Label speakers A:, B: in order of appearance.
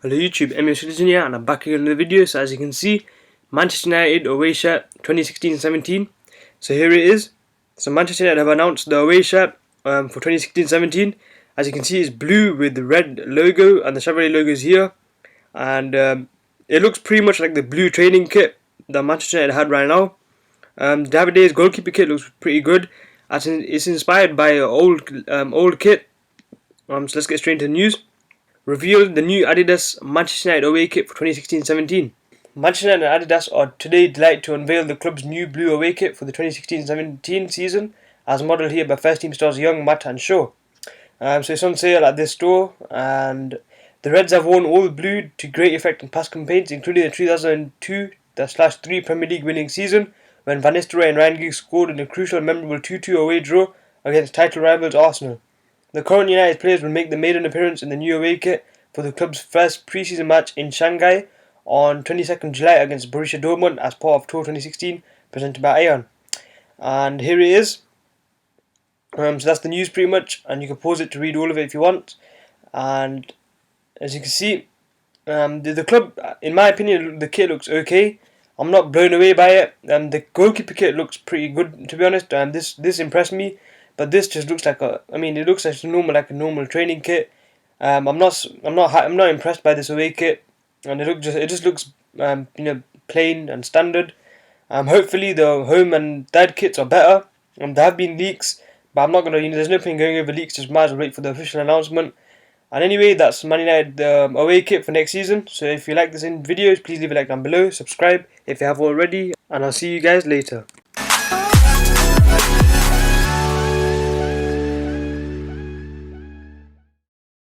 A: Hello YouTube, Religion here, and I'm back again in the video. So as you can see, Manchester United away shirt 2016-17. So here it is. So Manchester United have announced the away shirt for 2016-17. As you can see, it's blue with the red logo, and the Chevrolet logo is here. And it looks pretty much like the blue training kit that Manchester United had right now. The David Day's goalkeeper kit looks pretty good. As it's inspired by an old kit. So let's get straight into the news. Revealed the new Adidas Manchester United away kit for 2016-17. Manchester United and Adidas are today delighted to unveil the club's new blue away kit for the 2016-17 season, as modelled here by first team stars Young, Mata and Shaw. So it's on sale at this store, and the Reds have worn all blue to great effect in past campaigns, including the 2002/3 Premier League winning season, when Van Nistelrooy and Ryan Giggs scored in a crucial and memorable 2-2 away draw against title rivals Arsenal. The current United players will make the maiden appearance in the new away kit for the club's first pre-season match in Shanghai on 22nd July against Borussia Dortmund as part of Tour 2016 presented by Aeon. And here it is. So that's the news pretty much, and you can pause it to read all of it if you want. And as you can see, the club, in my opinion, the kit looks okay. I'm not blown away by it. The goalkeeper kit looks pretty good, to be honest. This impressed me. But this just looks like it looks like a normal training kit. I'm not impressed by this away kit, and it just looks plain and standard. Hopefully the home and third kits are better. There have been leaks, but I'm not gonna. There's no point going over leaks. Just might as well wait for the official announcement. And anyway, that's Man United away kit for next season. So if you like this in videos, please leave a like down below, subscribe if you have already, and I'll see you guys later.